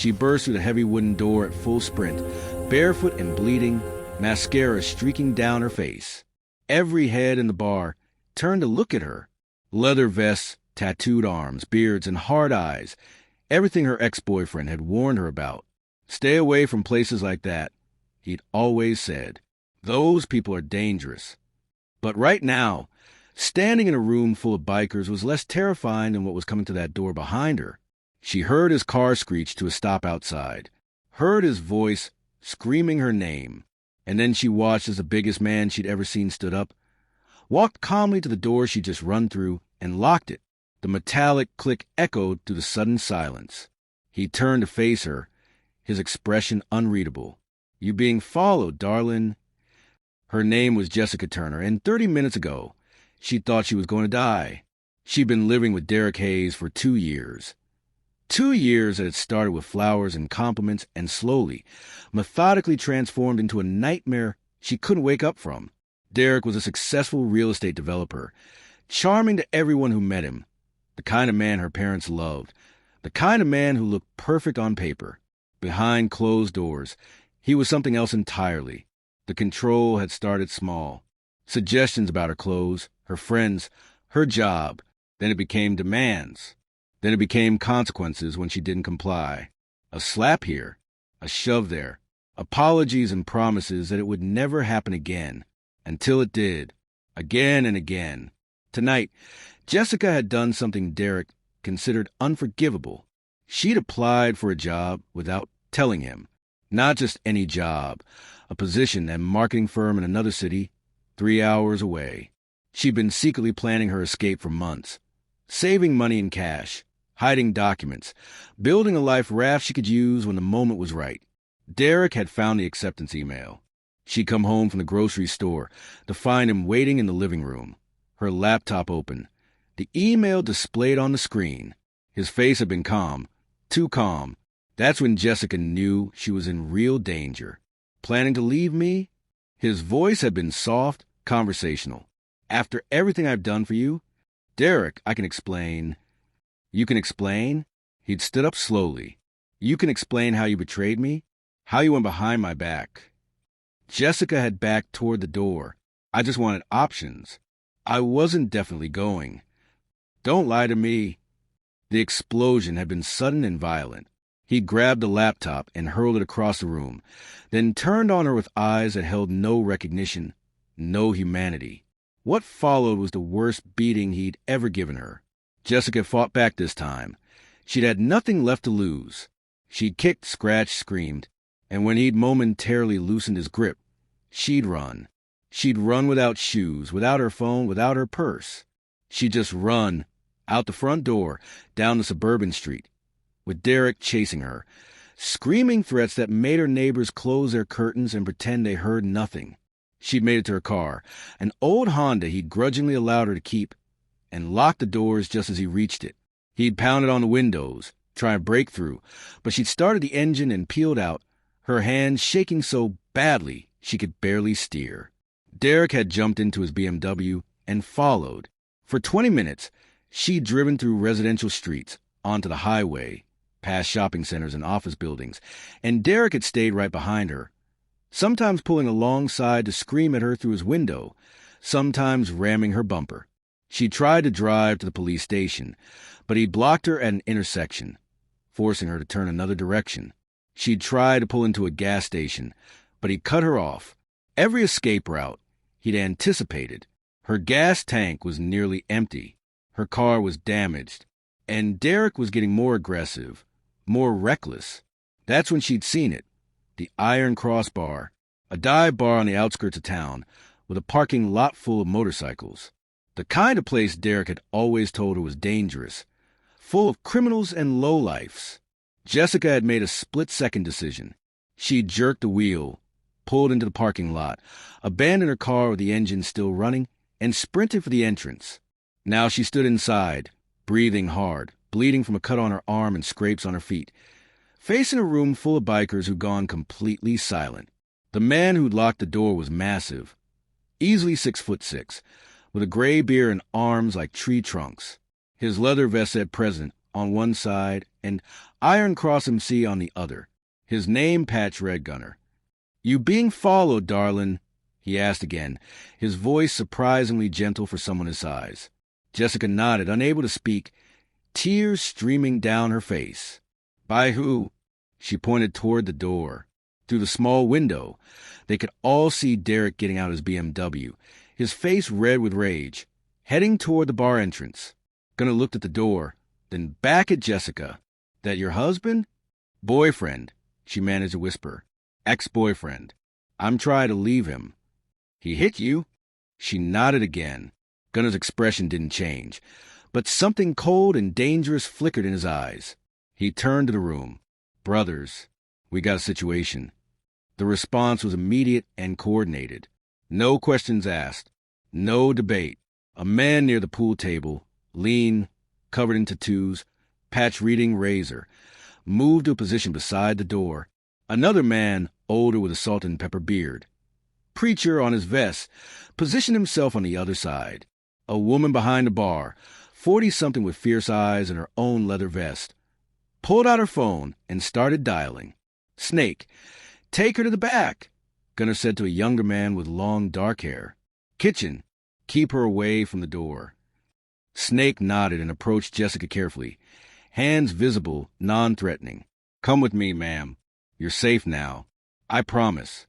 She burst through the heavy wooden door at full sprint, barefoot and bleeding, mascara streaking down her face. Every head in the bar turned to look at her. Leather vests, tattooed arms, beards, and hard eyes. Everything her ex-boyfriend had warned her about. Stay away from places like that, he'd always said. Those people are dangerous. But right now, standing in a room full of bikers was less terrifying than what was coming to that door behind her. She heard his car screech to a stop outside, heard his voice screaming her name, and then she watched as the biggest man she'd ever seen stood up, walked calmly to the door she'd just run through, and locked it. The metallic click echoed through the sudden silence. He turned to face her, his expression unreadable. "You being followed, darling." Her name was Jessica Turner, and 30 minutes ago, she thought she was going to die. She'd been living with Derek Hayes for 2 years. 2 years that had started with flowers and compliments and slowly, methodically transformed into a nightmare she couldn't wake up from. Derek was a successful real estate developer, charming to everyone who met him, the kind of man her parents loved, the kind of man who looked perfect on paper. Behind closed doors, he was something else entirely. The control had started small. Suggestions about her clothes, her friends, her job. Then it became demands. Then it became consequences when she didn't comply. A slap here, a shove there, apologies and promises that it would never happen again. Until it did. Again and again. Tonight, Jessica had done something Derek considered unforgivable. She'd applied for a job without telling him. Not just any job, a position at a marketing firm in another city, 3 hours away. She'd been secretly planning her escape for months, saving money in cash, hiding documents, building a life raft she could use when the moment was right. Derek had found the acceptance email. She'd come home from the grocery store to find him waiting in the living room, her laptop open, the email displayed on the screen. His face had been calm, too calm. That's when Jessica knew she was in real danger. "Planning to leave me?" His voice had been soft, conversational. "After everything I've done for you? Derek, I can explain." "You can explain?" He'd stood up slowly. "You can explain how you betrayed me? How you went behind my back?" Jessica had backed toward the door. "I just wanted options. I wasn't definitely going." "Don't lie to me." The explosion had been sudden and violent. He grabbed the laptop and hurled it across the room, then turned on her with eyes that held no recognition, no humanity. What followed was the worst beating he'd ever given her. Jessica fought back this time. She'd had nothing left to lose. She'd kicked, scratched, screamed, and when he'd momentarily loosened his grip, she'd run. She'd run without shoes, without her phone, without her purse. She'd just run, out the front door, down the suburban street, with Derek chasing her, screaming threats that made her neighbors close their curtains and pretend they heard nothing. She'd made it to her car, an old Honda he'd grudgingly allowed her to keep, and locked the doors just as he reached it. He'd pounded on the windows, trying to break through, but she'd started the engine and peeled out, her hands shaking so badly she could barely steer. Derek had jumped into his BMW and followed. For 20 minutes, she'd driven through residential streets, onto the highway, past shopping centers and office buildings, and Derek had stayed right behind her, sometimes pulling alongside to scream at her through his window, sometimes ramming her bumper. She tried to drive to the police station, but he blocked her at an intersection, forcing her to turn another direction. She'd tried to pull into a gas station, but he cut her off. Every escape route he'd anticipated. Her gas tank was nearly empty. Her car was damaged. And Derek was getting more aggressive, more reckless. That's when she'd seen it. The Iron Cross Bar, a dive bar on the outskirts of town, with a parking lot full of motorcycles. The kind of place Derek had always told her was dangerous, full of criminals and lowlifes. Jessica had made a split-second decision. She jerked the wheel, pulled into the parking lot, abandoned her car with the engine still running, and sprinted for the entrance. Now she stood inside, breathing hard, bleeding from a cut on her arm and scrapes on her feet, facing a room full of bikers who'd gone completely silent. The man who'd locked the door was massive, easily 6'6", with a gray beard and arms like tree trunks. His leather vest said President on one side and Iron Cross MC on the other. His name patch read Gunner. "You being followed, darlin'?" he asked again, his voice surprisingly gentle for someone his size. Jessica nodded, unable to speak, tears streaming down her face. "By who?" She pointed toward the door. Through the small window, they could all see Derek getting out his BMW, his face red with rage, heading toward the bar entrance. Gunnar looked at the door, then back at Jessica. "That your husband?" "Boyfriend," she managed to whisper. "Ex-boyfriend. I'm trying to leave him." "He hit you?" She nodded again. Gunnar's expression didn't change, but something cold and dangerous flickered in his eyes. He turned to the room. "Brothers, we got a situation." The response was immediate and coordinated. No questions asked. No debate. A man near the pool table, lean, covered in tattoos, patch reading razor, moved to a position beside the door. Another man, older with a salt and pepper beard, preacher on his vest, positioned himself on the other side. A woman behind the bar, 40-something with fierce eyes and her own leather vest, pulled out her phone and started dialing. "Snake, take her to the back," Gunnar said to a younger man with long dark hair. "Kitchen, keep her away from the door." Snake nodded and approached Jessica carefully, hands visible, non-threatening. "Come with me, ma'am. You're safe now. I promise."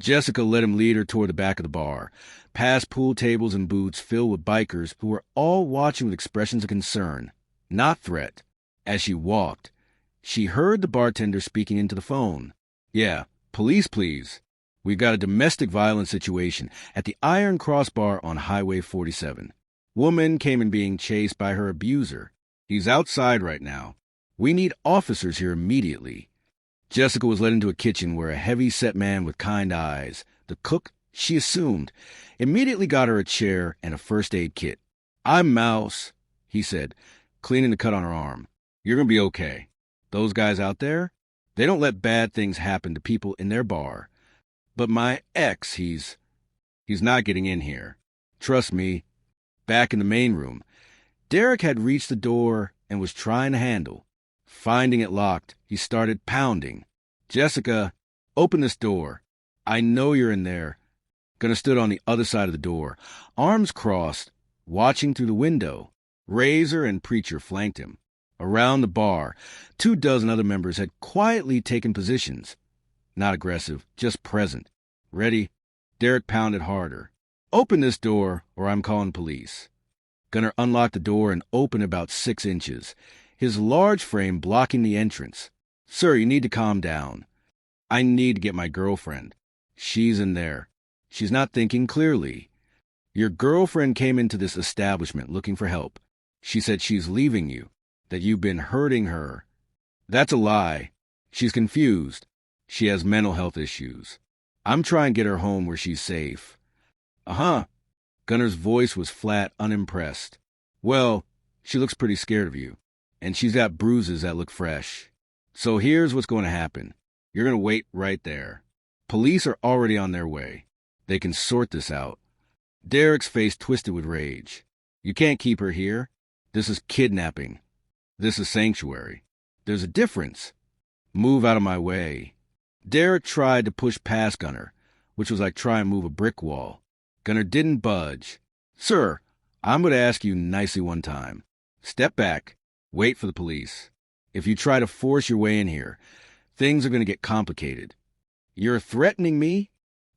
Jessica let him lead her toward the back of the bar, past pool tables and booths filled with bikers who were all watching with expressions of concern, not threat. As she walked, she heard the bartender speaking into the phone. "Yeah, police, please. We've got a domestic violence situation at the Iron Cross Bar on Highway 47. Woman came in being chased by her abuser. He's outside right now. We need officers here immediately." Jessica was led into a kitchen where a heavy-set man with kind eyes, the cook, she assumed, immediately got her a chair and a first aid kit. "I'm Mouse," he said, cleaning the cut on her arm. "You're going to be okay. Those guys out there, they don't let bad things happen to people in their bar. But my ex, he's not getting in here. Trust me." Back in the main room, Derek had reached the door and was trying to handle. Finding it locked, he started pounding. "Jessica, open this door. I know you're in there." Gunnar stood on the other side of the door, arms crossed, watching through the window. Razor and Preacher flanked him. Around the bar, 24 other members had quietly taken positions. Not aggressive, just present. "Ready?" Derek pounded harder. "Open this door, or I'm calling police." Gunnar unlocked the door and opened about 6 inches, his large frame blocking the entrance. "Sir, you need to calm down. I need to get my girlfriend. She's in there. She's not thinking clearly. Your girlfriend came into this establishment looking for help. She said she's leaving you, that you've been hurting her." "That's a lie. She's confused. She has mental health issues. I'm trying to get her home where she's safe." "Uh-huh." Gunnar's voice was flat, unimpressed. "Well, she looks pretty scared of you, and she's got bruises that look fresh. So here's what's going to happen. You're going to wait right there. Police are already on their way. They can sort this out." Derek's face twisted with rage. "You can't keep her here. This is kidnapping. This is sanctuary. There's a difference. Move out of my way." Derek tried to push past Gunnar, which was like trying to move a brick wall. Gunnar didn't budge. "Sir, I'm going to ask you nicely one time. Step back. Wait for the police. If you try to force your way in here, things are going to get complicated." "You're threatening me?"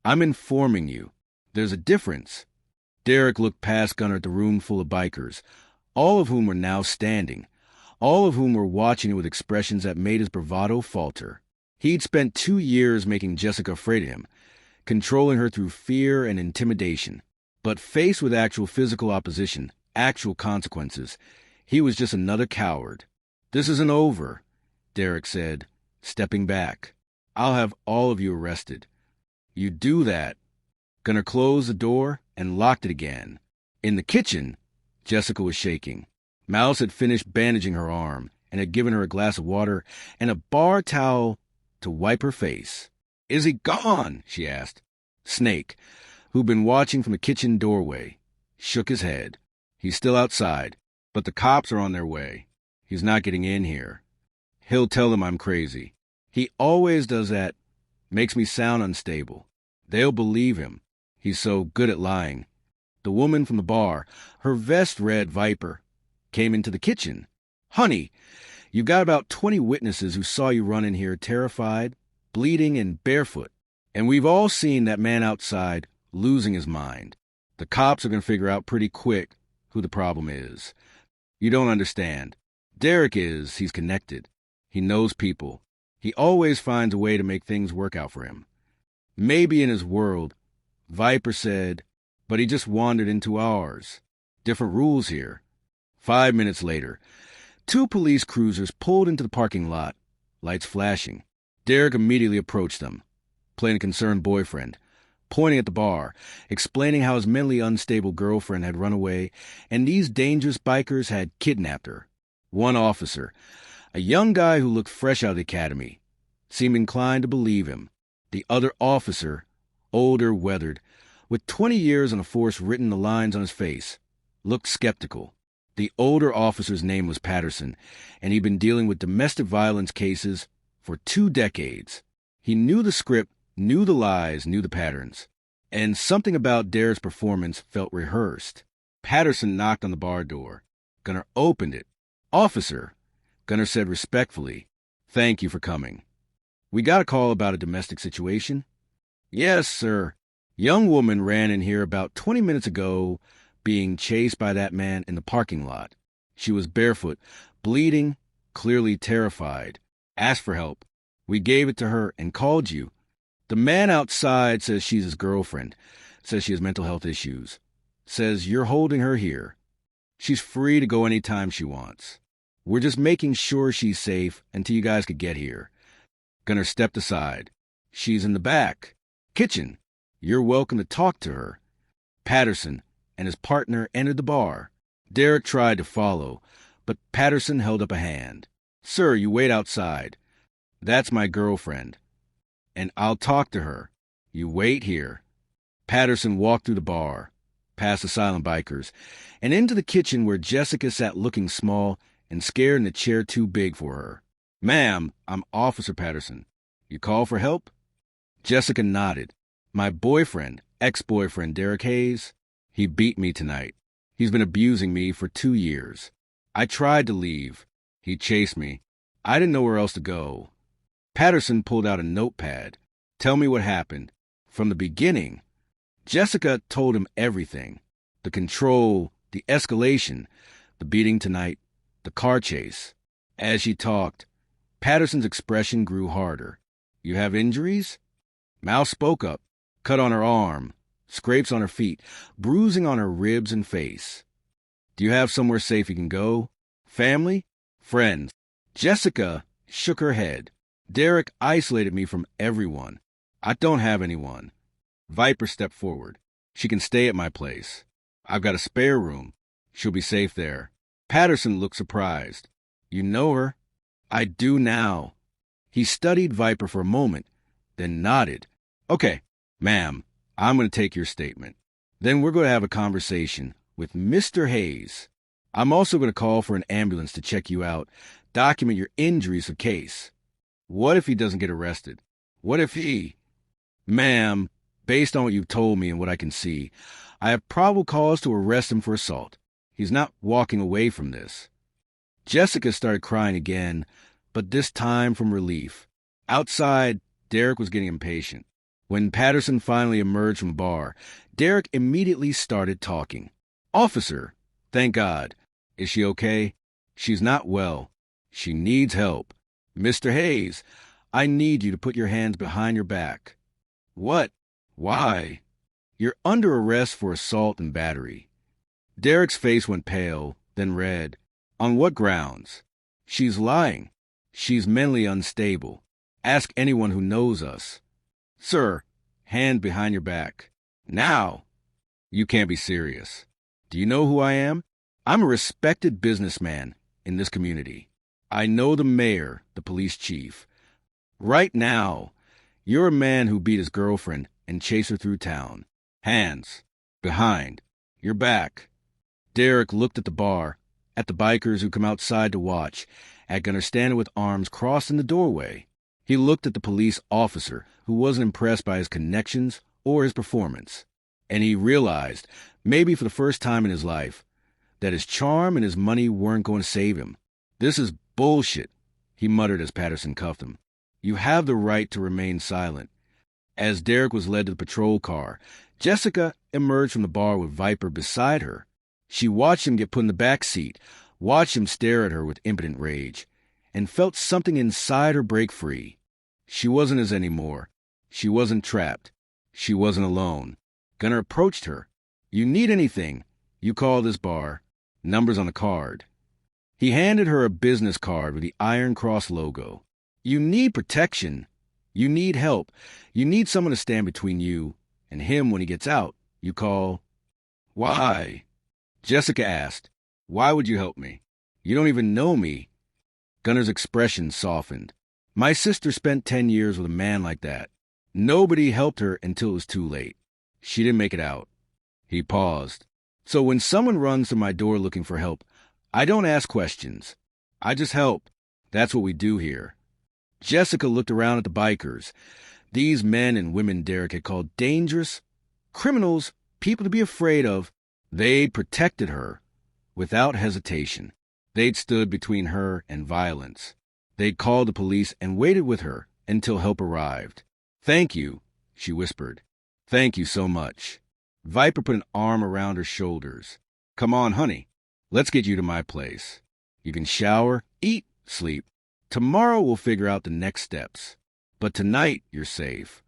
"I'm informing you. There's a difference." Derek looked past Gunnar at the room full of bikers, all of whom were now standing, all of whom were watching it with expressions that made his bravado falter. He'd spent 2 years making Jessica afraid of him, controlling her through fear and intimidation. But faced with actual physical opposition, actual consequences, he was just another coward. "This isn't over," Derek said, stepping back. "I'll have all of you arrested. You do that." Gunnar closed the door and locked it again. In the kitchen, Jessica was shaking. Mouse had finished bandaging her arm and had given her a glass of water and a bar towel to wipe her face. "Is he gone?" she asked. Snake, who'd been watching from the kitchen doorway, shook his head. "He's still outside, but the cops are on their way. He's not getting in here." He'll tell him I'm crazy. He always does that. Makes me sound unstable. They'll believe him. He's so good at lying. The woman from the bar, her vest read Viper, came into the kitchen. Honey, you've got about 20 witnesses who saw you run in here terrified, bleeding, and barefoot. And we've all seen that man outside losing his mind. The cops are going to figure out pretty quick who the problem is. You don't understand. He's connected. He knows people. He always finds a way to make things work out for him. Maybe in his world, Viper said, but he just wandered into ours. Different rules here. 5 minutes later, 2 police cruisers pulled into the parking lot, lights flashing. Derek immediately approached them, playing a concerned boyfriend, pointing at the bar, explaining how his mentally unstable girlfriend had run away, and these dangerous bikers had kidnapped her. One officer, a young guy who looked fresh out of the academy, seemed inclined to believe him. The other officer, older, weathered, with 20 years on the force written in the lines on his face, looked skeptical. The older officer's name was Patterson, and he'd been dealing with domestic violence cases for 2 decades. He knew the script, knew the lies, knew the patterns. And something about Derek's performance felt rehearsed. Patterson knocked on the bar door. Gunner opened it. "Officer," Gunner said respectfully, "thank you for coming. We got a call about a domestic situation." "Yes, sir. Young woman ran in here about 20 minutes ago, being chased by that man in the parking lot. She was barefoot, bleeding, clearly terrified. Asked for help. We gave it to her and called you. The man outside says she's his girlfriend, says she has mental health issues, says you're holding her here. She's free to go anytime she wants. We're just making sure she's safe until you guys could get here." Gunner stepped aside. "She's in the back. Kitchen. You're welcome to talk to her." Patterson and his partner entered the bar. Derek tried to follow, but Patterson held up a hand. "Sir, you wait outside. That's my girlfriend. And I'll talk to her. You wait here." Patterson walked through the bar, past the silent bikers, and into the kitchen where Jessica sat looking small and scared in a chair too big for her. "Ma'am, I'm Officer Patterson. You call for help?" Jessica nodded. "My boyfriend, ex-boyfriend, Derek Hayes, he beat me tonight. He's been abusing me for 2 years. I tried to leave. He chased me. I didn't know where else to go." Patterson pulled out a notepad. "Tell me what happened. From the beginning." Jessica told him everything. The control, the escalation, the beating tonight, the car chase. As she talked, Patterson's expression grew harder. "You have injuries?" Mal spoke up. "Cut on her arm, scrapes on her feet, bruising on her ribs and face." "Do you have somewhere safe you can go? Family? Friends?" Jessica shook her head. "Derek isolated me from everyone. I don't have anyone." Viper stepped forward. "She can stay at my place. I've got a spare room. She'll be safe there." Patterson looked surprised. "You know her?" "I do now." He studied Viper for a moment, then nodded. "Okay, ma'am, I'm going to take your statement. Then we're going to have a conversation with Mr. Hayes. I'm also going to call for an ambulance to check you out, document your injuries of case. What if he doesn't get arrested? What if he—" "Ma'am, based on what you've told me and what I can see, I have probable cause to arrest him for assault. He's not walking away from this." Jessica started crying again, but this time from relief. Outside, Derek was getting impatient. When Patterson finally emerged from the bar, Derek immediately started talking. "Officer, thank God. Is she okay? She's not well. She needs help. Mr. Hayes, I need you to put your hands behind your back." "What? Why?" "You're under arrest for assault and battery." Derek's face went pale, then red. "On what grounds?" "She's lying. She's mentally unstable. Ask anyone who knows us." "Sir, hand behind your back." "Now." "You can't be serious. Do you know who I am? I'm a respected businessman in this community. I know the mayor, the police chief. Right now, you're a man who beat his girlfriend and chased her through town. Hands. Behind. Your back." Derek looked at the bar, at the bikers who come outside to watch, at Gunnar standing with arms crossed in the doorway. He looked at the police officer, who wasn't impressed by his connections or his performance. And he realized, maybe for the first time in his life, that his charm and his money weren't going to save him. "This is bullshit," he muttered as Patterson cuffed him. "You have the right to remain silent." As Derek was led to the patrol car, Jessica emerged from the bar with Viper beside her. She watched him get put in the back seat, watched him stare at her with impotent rage, and felt something inside her break free. She wasn't his anymore. She wasn't trapped. She wasn't alone. Gunnar approached her. "You need anything, you call this bar. Number's on the card." He handed her a business card with the Iron Cross logo. "You need protection. You need help. You need someone to stand between you and him when he gets out. You call—" "Why?" Jessica asked. "Why would you help me? You don't even know me." Gunnar's expression softened. "My sister spent 10 years with a man like that. Nobody helped her until it was too late. She didn't make it out." He paused. "So when someone runs to my door looking for help, I don't ask questions. I just help. That's what we do here." Jessica looked around at the bikers. These men and women Derek had called dangerous, criminals, people to be afraid of. They'd protected her without hesitation. They'd stood between her and violence. They'd called the police and waited with her until help arrived. "Thank you," she whispered. "Thank you so much." Viper put an arm around her shoulders. "Come on, honey. Let's get you to my place. You can shower, eat, sleep. Tomorrow we'll figure out the next steps. But tonight you're safe."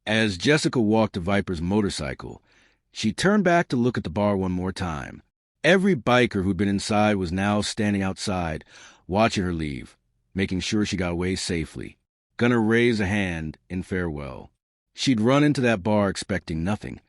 As Jessica walked to Viper's motorcycle, she turned back to look at the bar one more time. Every biker who'd been inside was now standing outside, watching her leave, making sure she got away safely. Gunnar raised a hand in farewell. She'd run into that bar expecting nothing,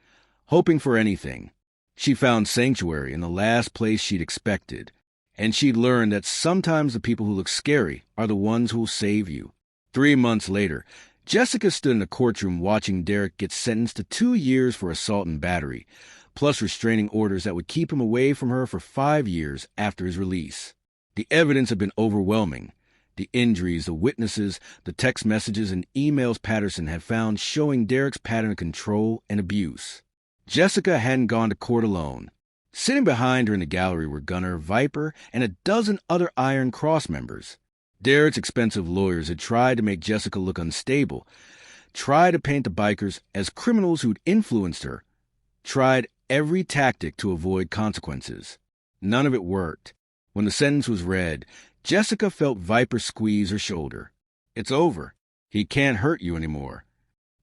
hoping for anything. She found sanctuary in the last place she'd expected, and she'd learned that sometimes the people who look scary are the ones who'll save you. 3 months later, Jessica stood in a courtroom watching Derek get sentenced to 2 years for assault and battery, plus restraining orders that would keep him away from her for 5 years after his release. The evidence had been overwhelming. The injuries, the witnesses, the text messages and emails Patterson had found showing Derek's pattern of control and abuse. Jessica hadn't gone to court alone. Sitting behind her in the gallery were Gunnar, Viper, and a dozen other Iron Cross members. Derek's expensive lawyers had tried to make Jessica look unstable, tried to paint the bikers as criminals who'd influenced her, tried every tactic to avoid consequences. None of it worked. When the sentence was read, Jessica felt Viper squeeze her shoulder. "It's over. He can't hurt you anymore."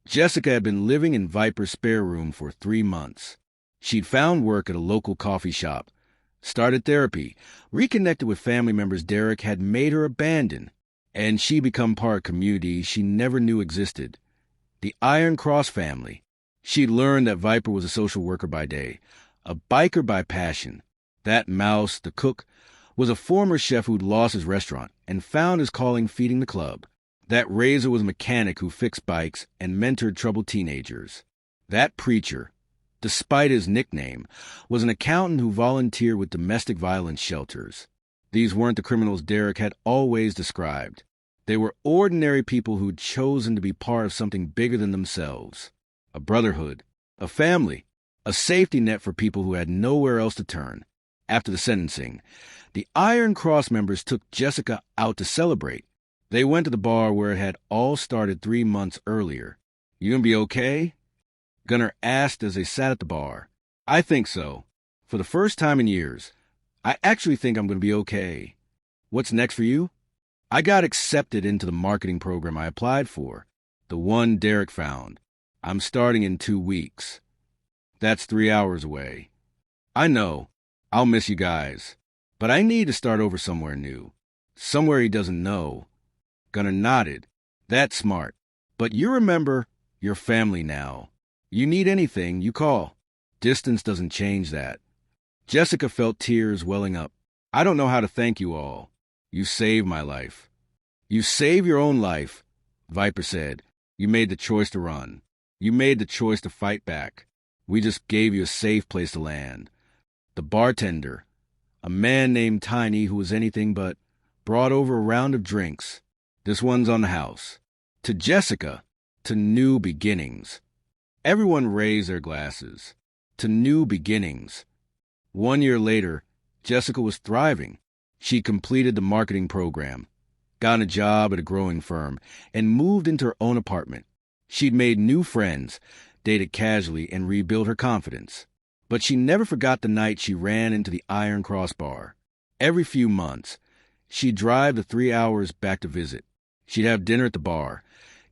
Jessica had been living in Viper's spare room for 3 months. She'd found work at a local coffee shop, started therapy, reconnected with family members Derek had made her abandon, and she'd become part of a community she never knew existed. The Iron Cross family. She'd learned that Viper was a social worker by day, a biker by passion. That Mouse, the cook, was a former chef who'd lost his restaurant and found his calling feeding the club. That Razor was a mechanic who fixed bikes and mentored troubled teenagers. That preacher, despite his nickname, was an accountant who volunteered with domestic violence shelters. These weren't the criminals Derek had always described. They were ordinary people who'd chosen to be part of something bigger than themselves. A brotherhood, a family, a safety net for people who had nowhere else to turn. After the sentencing, the Iron Cross members took Jessica out to celebrate. They went to the bar where it had all started 3 months earlier. "You gonna be okay?" Gunnar asked as they sat at the bar. "I think so. For the first time in years, I actually think I'm gonna be okay. What's next for you?" "I got accepted into the marketing program I applied for, the one Derek found. I'm starting in 2 weeks. That's 3 hours away. I know. I'll miss you guys. But I need to start over somewhere new. Somewhere he doesn't know." Gunnar nodded. "That's smart. But you remember, you're family now. You need anything, you call. Distance doesn't change that." Jessica felt tears welling up. "I don't know how to thank you all. You saved my life." "You saved your own life," Viper said. "You made the choice to run. You made the choice to fight back. We just gave you a safe place to land." The bartender, A man named Tiny who was anything but brought over a round of drinks. This one's on the house. To Jessica, to new beginnings. Everyone raised their glasses. To new beginnings. 1 year later, Jessica was thriving. She completed the marketing program, got a job at a growing firm, and moved into her own apartment. She'd made new friends, dated casually, and rebuilt her confidence. But she never forgot the night she ran into the Iron Cross bar. Every few months, she'd drive the 3 hours back to visit. She'd have dinner at the bar,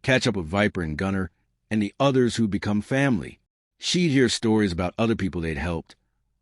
catch up with Viper and Gunner, and the others who'd become family. She'd hear stories about other people they'd helped,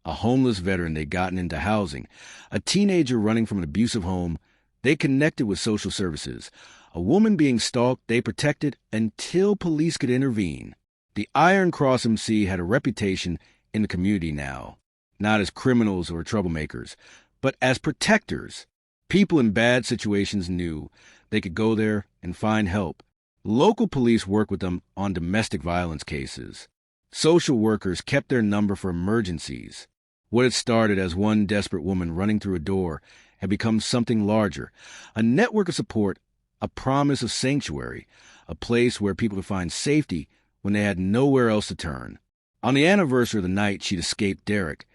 a homeless veteran they'd gotten into housing, a teenager running from an abusive home they connected with social services, a woman being stalked they protected until police could intervene. The Iron Cross MC had a reputation in the community now, not as criminals or troublemakers, but as protectors. People in bad situations knew they could go there and find help. Local police worked with them on domestic violence cases. Social workers kept their number for emergencies. What had started as one desperate woman running through a door had become something larger, a network of support, a promise of sanctuary, a place where people could find safety when they had nowhere else to turn. On the anniversary of the night she'd escaped Derek,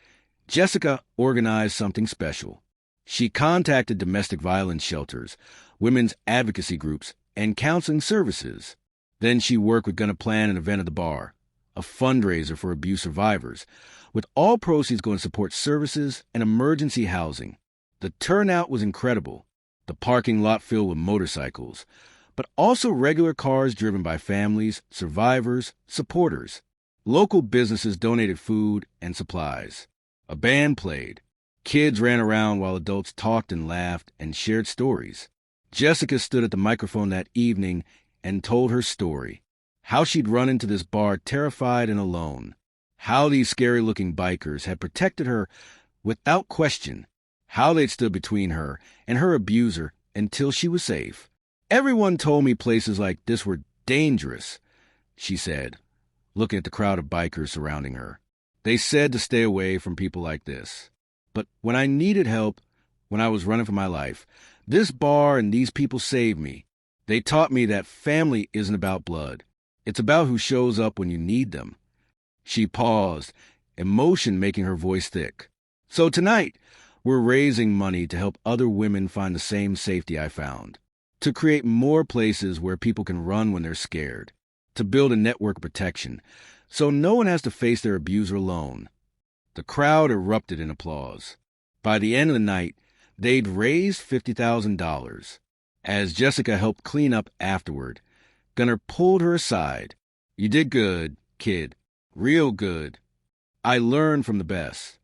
Jessica organized something special. She contacted domestic violence shelters, women's advocacy groups, and counseling services. Then she worked with Gonna plan an event at the bar, a fundraiser for abuse survivors, with all proceeds going to support services and emergency housing. The turnout was incredible, the parking lot filled with motorcycles, but also regular cars driven by families, survivors, supporters. Local businesses donated food and supplies. A band played. Kids ran around while adults talked and laughed and shared stories. Jessica stood at the microphone that evening and told her story. How she'd run into this bar terrified and alone. How these scary-looking bikers had protected her without question. How they'd stood between her and her abuser until she was safe. Everyone told me places like this were dangerous, she said, looking at the crowd of bikers surrounding her. They said to stay away from people like this. But when I needed help, when I was running for my life, this bar and these people saved me. They taught me that family isn't about blood. It's about who shows up when you need them. She paused, emotion making her voice thick. So tonight, we're raising money to help other women find the same safety I found. To create more places where people can run when they're scared. To build a network of protection, so no one has to face their abuser alone. The crowd erupted in applause. By the end of the night, they'd raised $50,000. As Jessica helped clean up afterward, Gunnar pulled her aside. You did good, kid. Real good. I learned from the best.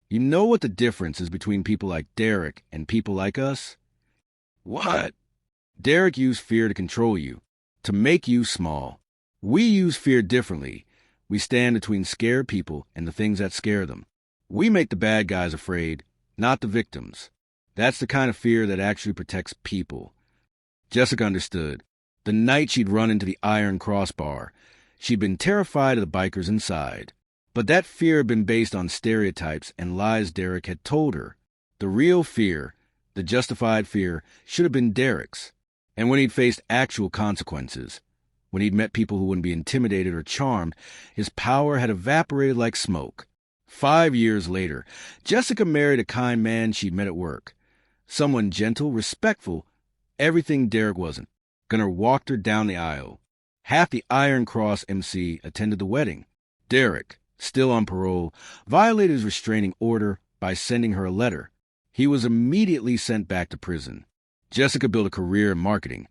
You know what the difference is between people like Derek and people like us? What? Derek used fear to control you, to make you small. We use fear differently. We stand between scared people and the things that scare them. We make the bad guys afraid, not the victims. That's the kind of fear that actually protects people. Jessica understood. The night she'd run into the Iron Cross bar, she'd been terrified of the bikers inside. But that fear had been based on stereotypes and lies Derek had told her. The real fear, the justified fear, should have been Derek's. And when he'd faced actual consequences, when he'd met people who wouldn't be intimidated or charmed, his power had evaporated like smoke. 5 years later, Jessica married a kind man she'd met at work. Someone gentle, respectful, everything Derek wasn't. Gunnar walked her down the aisle. Half the Iron Cross MC attended the wedding. Derek, still on parole, violated his restraining order by sending her a letter. He was immediately sent back to prison. Jessica built a career in marketing,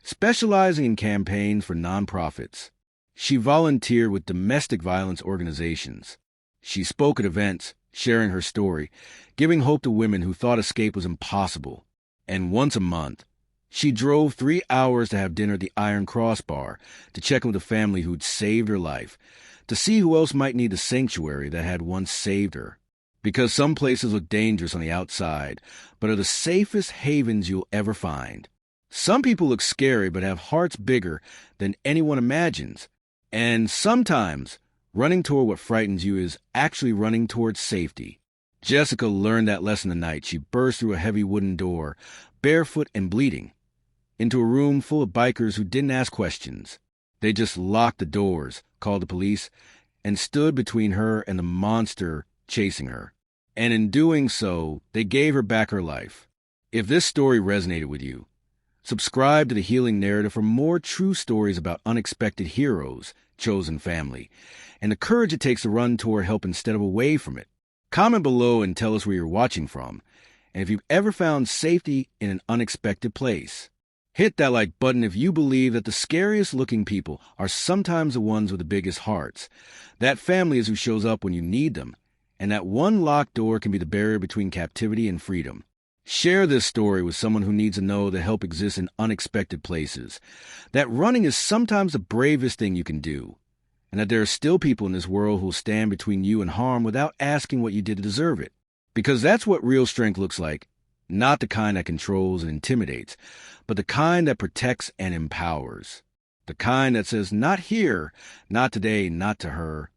specializing in campaigns for nonprofits. She volunteered with domestic violence organizations. She spoke at events, sharing her story, giving hope to women who thought escape was impossible. And once a month, she drove 3 hours to have dinner at the Iron Cross bar, to check in with a family who'd saved her life, to see who else might need the sanctuary that had once saved her. Because some places look dangerous on the outside, but are the safest havens you'll ever find. Some people look scary but have hearts bigger than anyone imagines. And sometimes, running toward what frightens you is actually running towards safety. Jessica learned that lesson the night she burst through a heavy wooden door, barefoot and bleeding, into a room full of bikers who didn't ask questions. They just locked the doors, called the police, and stood between her and the monster chasing her. And in doing so, they gave her back her life. If this story resonated with you, subscribe to The Healing Narrative for more true stories about unexpected heroes, chosen family, and the courage it takes to run toward help instead of away from it. Comment below and tell us where you're watching from, and if you've ever found safety in an unexpected place. Hit that like button if you believe that the scariest looking people are sometimes the ones with the biggest hearts. That family is who shows up when you need them, and that one locked door can be the barrier between captivity and freedom. Share this story with someone who needs to know that help exists in unexpected places, that running is sometimes the bravest thing you can do, and that there are still people in this world who will stand between you and harm without asking what you did to deserve it. Because that's what real strength looks like, not the kind that controls and intimidates, but the kind that protects and empowers. The kind that says, not here, not today, not to her,